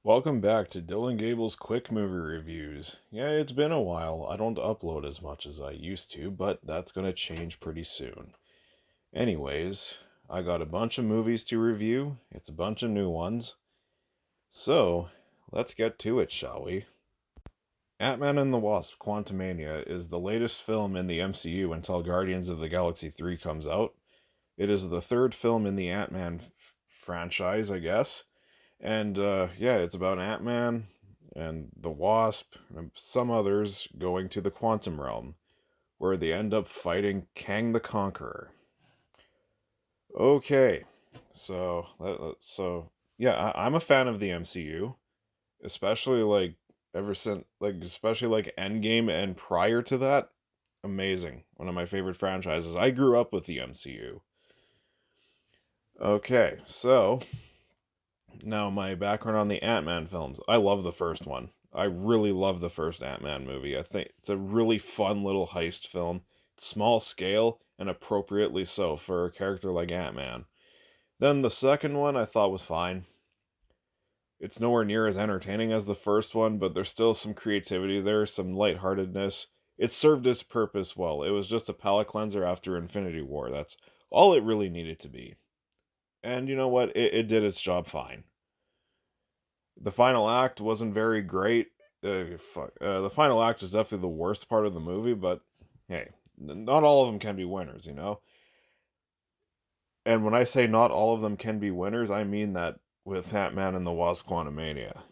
Welcome back to Dylan Gable's Quick Movie Reviews. Yeah, it's been a while. I don't upload as much as I used to, but that's gonna change pretty soon. Anyways, I got a bunch of movies to review. It's a bunch of new ones. So, let's get to it, shall we? Ant-Man and the Wasp: Quantumania is the latest film in the MCU until Guardians of the Galaxy 3 comes out. It is the third film in the Ant-Man franchise, I guess. And yeah, it's about Ant-Man and the Wasp and some others going to the quantum realm, where they end up fighting Kang the Conqueror. Okay, so yeah, I'm a fan of the MCU, especially like ever since especially like Endgame and prior to that. Amazing, one of my favorite franchises. I grew up with the MCU. Okay, so now, my background on the Ant-Man films. I love the first one. I really love the first Ant-Man movie. I think it's a really fun little heist film. Small scale and appropriately so for a character like Ant-Man. Then the second one I thought was fine. It's nowhere near as entertaining as the first one, but there's still some creativity there, some lightheartedness. It served its purpose well. It was just a palate cleanser after Infinity War. That's all it really needed to be. And you know what? It did its job fine. The final act wasn't very great. The final act is definitely the worst part of the movie, but hey, not all of them can be winners, you know? And when I say not all of them can be winners, I mean that with Ant-Man and the Wasp: Quantumania.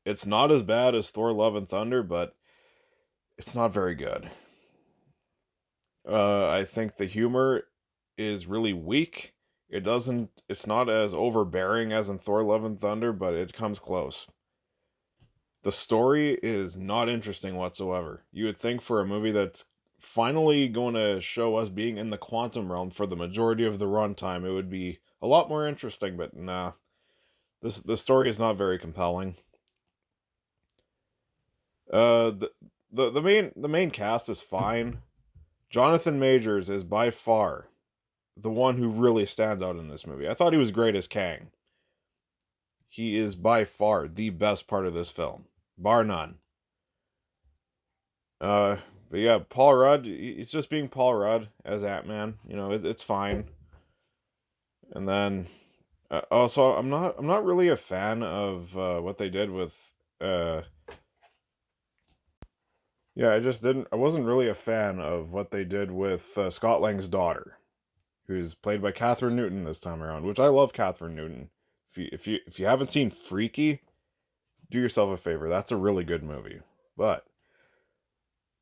It's not as bad as Thor: Love and Thunder, but it's not very good. I think the humor is really weak. It's not as overbearing as in Thor: Love and Thunder, but it comes close. The story is not interesting whatsoever. You would think for a movie that's finally going to show us being in the quantum realm for the majority of the runtime, it would be a lot more interesting, but nah. The story is not very compelling. The main cast is fine. Jonathan Majors is by far the one who really stands out in this movie. I thought he was great as Kang. He is by far the best part of this film, bar none. Uh, but yeah, Paul Rudd, he's just being Paul Rudd as Ant-Man. You know, it's fine. And then, also, I'm not really a fan of what they did with. Yeah, I wasn't really a fan of what they did with Scott Lang's daughter, who's played by Catherine Newton this time around. Which I love Catherine Newton. If you haven't seen Freaky, do yourself a favor. That's a really good movie. But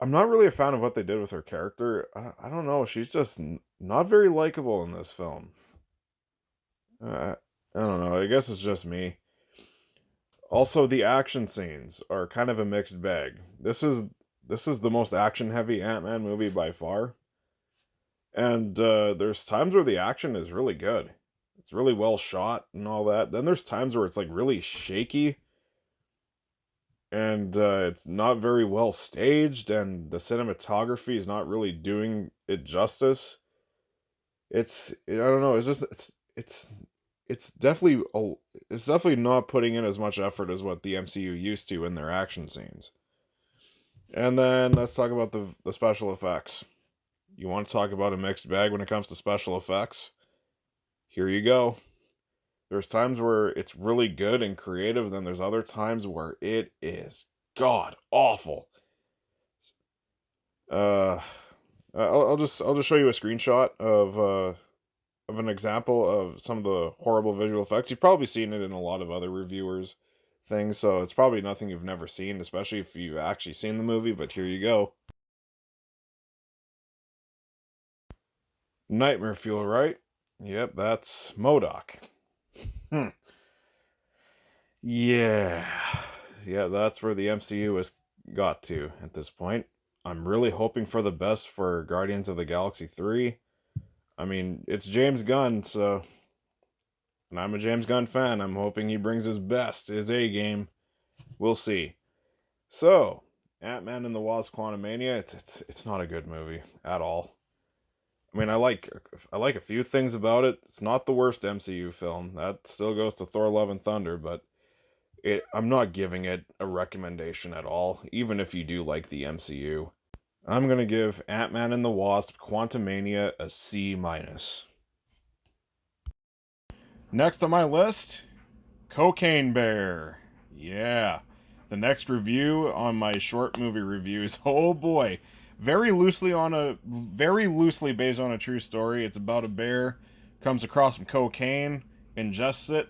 I'm not really a fan of what they did with her character. I don't know. She's just not very likable in this film. I don't know. I guess it's just me. Also, the action scenes are kind of a mixed bag. This is the most action heavy Ant-Man movie by far. And there's times where the action is really good. It's really well shot and all that. Then there's times where it's like really shaky and it's not very well staged, and the cinematography is not really doing it justice. I don't know. It's definitely it's definitely not putting in as much effort as what the MCU used to in their action scenes. And then let's talk about the special effects. You want to talk about a mixed bag when it comes to special effects? Here you go. There's times where it's really good and creative, then there's other times where it is god awful. Uh, I'll just show you a screenshot of an example of some of the horrible visual effects. You've probably seen it in a lot of other reviewers' things, so it's probably nothing you've never seen, especially if you've actually seen the movie. But here you go. Nightmare fuel, right? Yep, that's Modoc. Hmm. Yeah. Yeah, that's where the MCU has got to at this point. I'm really hoping for the best for Guardians of the Galaxy 3. I mean, it's James Gunn, so. And I'm a James Gunn fan. I'm hoping he brings his best, his A game. We'll see. So, Ant-Man and the Wasp: Quantumania, it's not a good movie at all. I mean, I like a few things about it. It's not the worst MCU film. That still goes to Thor: Love and Thunder, but I'm not giving it a recommendation at all, even if you do like the MCU. I'm gonna give Ant-Man and the Wasp: Quantumania a C minus. Next on my list, Cocaine Bear. Yeah. The next review on my short movie reviews. Oh boy. Very loosely based on a true story. It's about a bear comes across some cocaine, ingests it,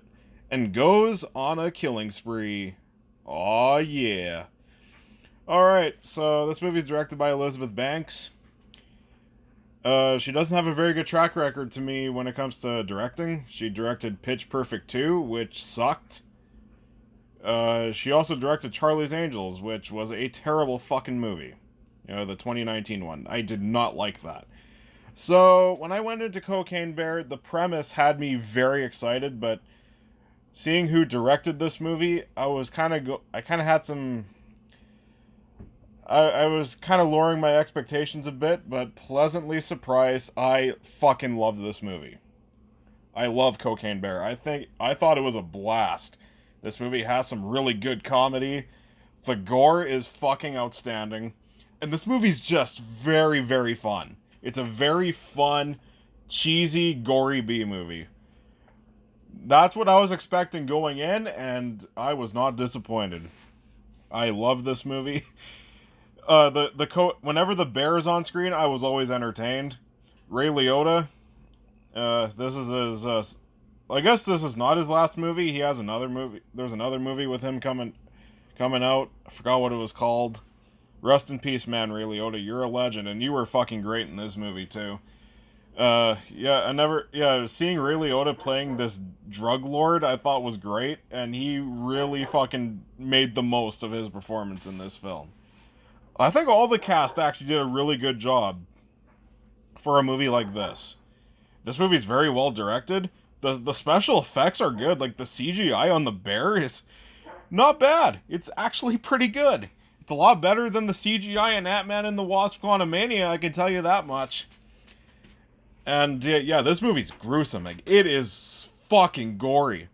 and goes on a killing spree. Aw yeah. Alright, so this movie's directed by Elizabeth Banks. She doesn't have a very good track record to me when it comes to directing. She directed Pitch Perfect 2, which sucked. She also directed Charlie's Angels, which was a terrible fucking movie. You know, the 2019 one. I did not like that. So, when I went into Cocaine Bear, the premise had me very excited, but seeing who directed this movie, I was kind of lowering my expectations a bit, but pleasantly surprised. I fucking loved this movie. I love Cocaine Bear. I thought it was a blast. This movie has some really good comedy. The gore is fucking outstanding. And this movie's just very, very fun. It's a very fun, cheesy, gory B movie. That's what I was expecting going in, and I was not disappointed. I love this movie. Whenever the bear is on screen, I was always entertained. Ray Liotta, this is his, I guess this is not his last movie. He has another movie. There's another movie with him coming out. I forgot what it was called. Rest in peace, man, Ray Liotta. You're a legend, and you were fucking great in this movie too. Seeing Ray Liotta playing this drug lord, I thought was great, and he really fucking made the most of his performance in this film. I think all the cast actually did a really good job for a movie like this. This movie's very well directed. The special effects are good. Like, the CGI on the bear is not bad. It's actually pretty good. It's a lot better than the CGI in Ant-Man and the Wasp: Quantumania, I can tell you that much. And yeah, this movie's gruesome. Like, it is fucking gory.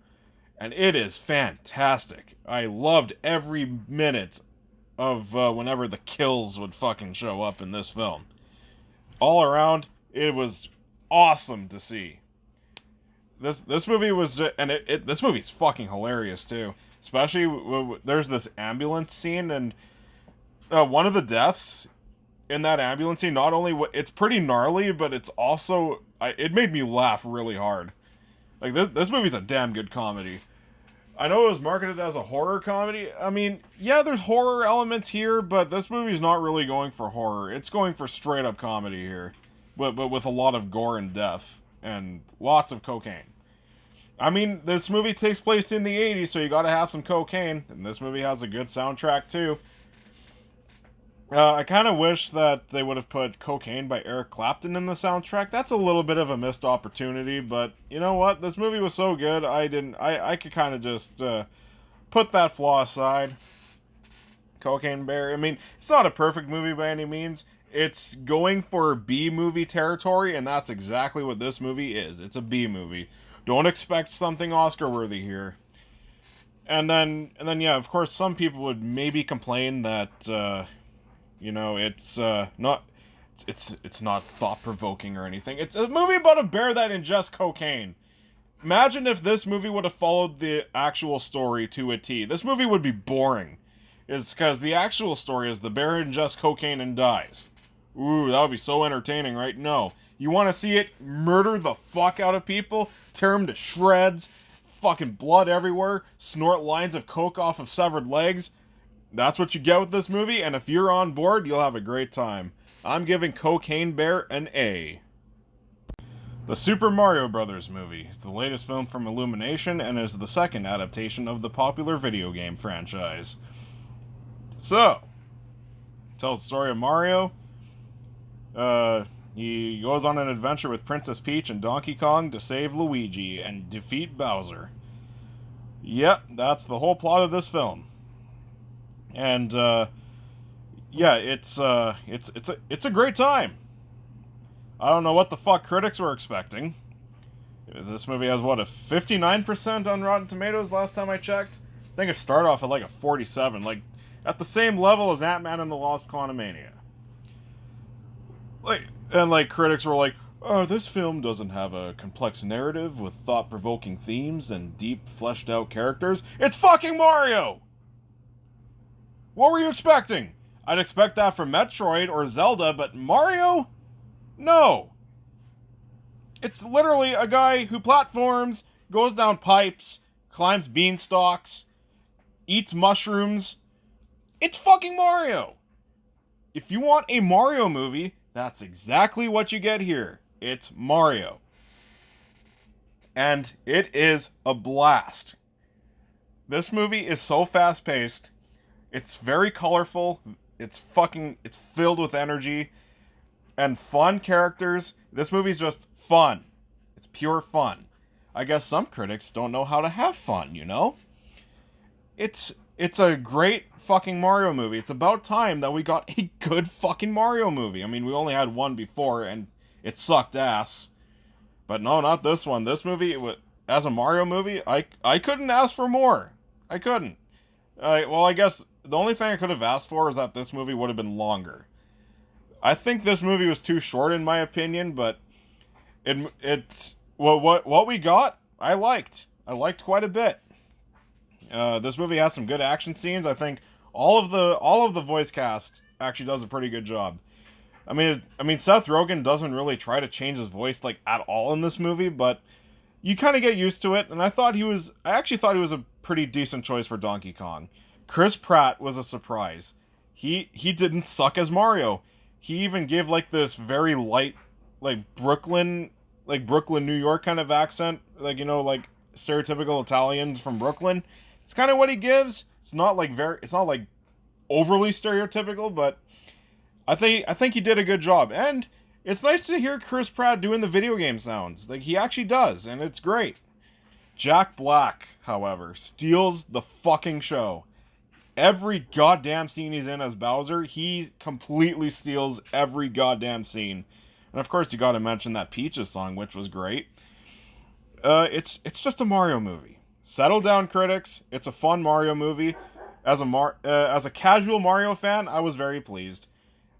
And it is fantastic. I loved every minute of whenever the kills would fucking show up in this film. All around, it was awesome to see. This movie was just, and this movie's fucking hilarious too. Especially there's this ambulance scene, and one of the deaths in that ambulance scene, not only it's pretty gnarly, but it's also it made me laugh really hard. Like, this movie's a damn good comedy. I know it was marketed as a horror comedy. I mean, yeah, there's horror elements here, but this movie's not really going for horror. It's going for straight up comedy here, but with a lot of gore and death and lots of cocaine. I mean, this movie takes place in the 80s, so you gotta have some cocaine, and this movie has a good soundtrack too. I kind of wish that they would have put Cocaine by Eric Clapton in the soundtrack. That's a little bit of a missed opportunity, but you know what? This movie was so good, I could kind of just put that flaw aside. Cocaine Bear, I mean, it's not a perfect movie by any means. It's going for B-movie territory, and that's exactly what this movie is. It's a B-movie. Don't expect something Oscar-worthy here. And then, yeah, of course, some people would maybe complain that, you know, it's not thought-provoking or anything. It's a movie about a bear that ingests cocaine. Imagine if this movie would have followed the actual story to a T. This movie would be boring. It's because the actual story is the bear ingests cocaine and dies. Ooh, that would be so entertaining, right? No. You want to see it murder the fuck out of people, tear them to shreds, fucking blood everywhere, snort lines of coke off of severed legs? That's what you get with this movie, and if you're on board, you'll have a great time. I'm giving Cocaine Bear an A. The Super Mario Bros. Movie. It's the latest film from Illumination and is the second adaptation of the popular video game franchise. So, tells the story of Mario. He goes on an adventure with Princess Peach and Donkey Kong to save Luigi and defeat Bowser. Yep, that's the whole plot of this film. And yeah, it's a great time. I don't know what the fuck critics were expecting. This movie has, what, a 59% on Rotten Tomatoes last time I checked? I think it started off at like a 47, like at the same level as Ant-Man and the Wasp: Quantumania. Like critics were like, "Oh, this film doesn't have a complex narrative with thought-provoking themes and deep, fleshed-out characters." It's fucking Mario. What were you expecting? I'd expect that from Metroid or Zelda, but Mario? No. It's literally a guy who platforms, goes down pipes, climbs beanstalks, eats mushrooms. It's fucking Mario. If you want a Mario movie, that's exactly what you get here. It's Mario. And it is a blast. This movie is so fast-paced. It's very colorful. It's filled with energy and fun characters. This movie's just fun. It's pure fun. I guess some critics don't know how to have fun, you know? It's a great fucking Mario movie. It's about time that we got a good fucking Mario movie. I mean, we only had one before, and it sucked ass. But no, not this one. This movie, as a Mario movie, I couldn't ask for more. I couldn't. Well, I guess the only thing I could have asked for is that this movie would have been longer. I think this movie was too short in my opinion, but what we got, I liked. I liked quite a bit. This movie has some good action scenes. I think all of the voice cast actually does a pretty good job. I mean, Seth Rogen doesn't really try to change his voice like at all in this movie, but you kind of get used to it. And I actually thought he was a pretty decent choice for Donkey Kong. Chris Pratt was a surprise. He didn't suck as Mario. He even gave like this very light, like Brooklyn, New York kind of accent, like, you know, like stereotypical Italians from Brooklyn. It's kind of what he gives. It's not like overly stereotypical, but I think he did a good job. And it's nice to hear Chris Pratt doing the video game sounds. Like, he actually does, and it's great. Jack Black, however, steals the fucking show. Every goddamn scene he's in as Bowser, he completely steals every goddamn scene. And of course, you gotta mention that Peaches song, which was great. It's just a Mario movie. Settle down, critics. It's a fun Mario movie. As a casual Mario fan, I was very pleased.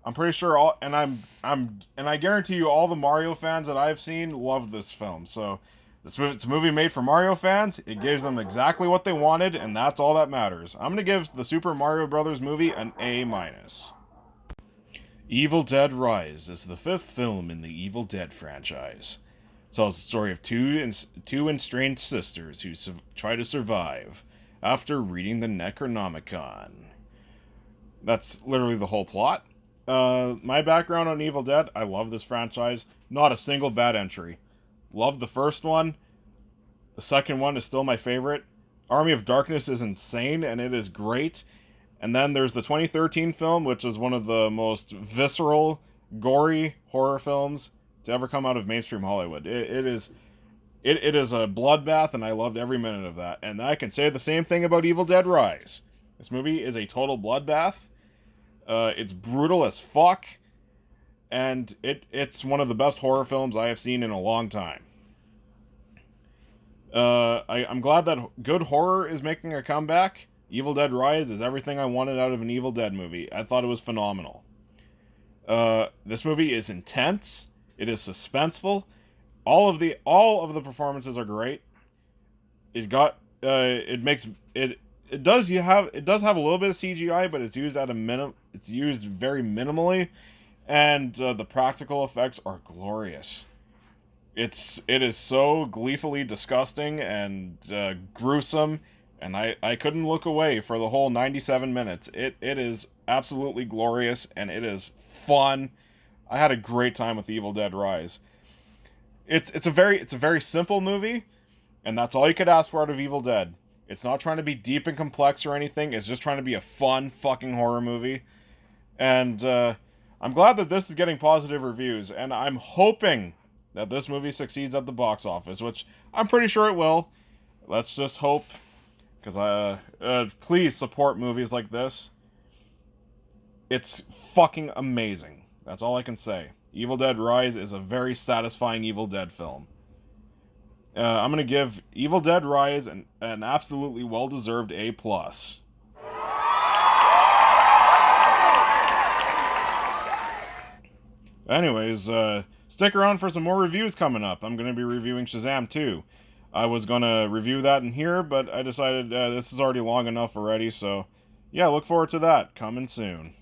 I'm pretty sure I guarantee you all the Mario fans that I've seen love this film. So it's a movie made for Mario fans. It gives them exactly what they wanted, and that's all that matters. I'm gonna give the Super Mario Brothers movie an A-. Evil Dead Rise is the fifth film in the Evil Dead franchise. It tells the story of two estranged sisters who try to survive after reading the Necronomicon. That's literally the whole plot. My background on Evil Dead, I love this franchise. Not a single bad entry. Love the first one. The second one is still my favorite. Army of Darkness is insane, and it is great. And then there's the 2013 film, which is one of the most visceral, gory horror films to ever come out of mainstream Hollywood. It is a bloodbath, and I loved every minute of that. And I can say the same thing about Evil Dead Rise. This movie is a total bloodbath. It's brutal as fuck, and it's one of the best horror films I have seen in a long time. I'm glad that good horror is making a comeback. Evil Dead Rise is everything I wanted out of an Evil Dead movie. I thought it was phenomenal. This movie is intense. It is suspenseful. All of the performances are great. It does have a little bit of CGI, but it's used it's used very minimally, and the practical effects are glorious. It is so gleefully disgusting and gruesome, and I couldn't look away for the whole 97 minutes. It is absolutely glorious, and it is fun. I had a great time with Evil Dead Rise. It's a very simple movie, and that's all you could ask for out of Evil Dead. It's not trying to be deep and complex or anything. It's just trying to be a fun fucking horror movie. And I'm glad that this is getting positive reviews, and I'm hoping that this movie succeeds at the box office, which I'm pretty sure it will. Let's just hope, because please support movies like this. It's fucking amazing. That's all I can say. Evil Dead Rise is a very satisfying Evil Dead film. I'm gonna give Evil Dead Rise an absolutely well-deserved A+. Anyways, stick around for some more reviews coming up. I'm gonna be reviewing Shazam 2. I was gonna review that in here, but I decided this is already long enough already, so yeah, look forward to that coming soon.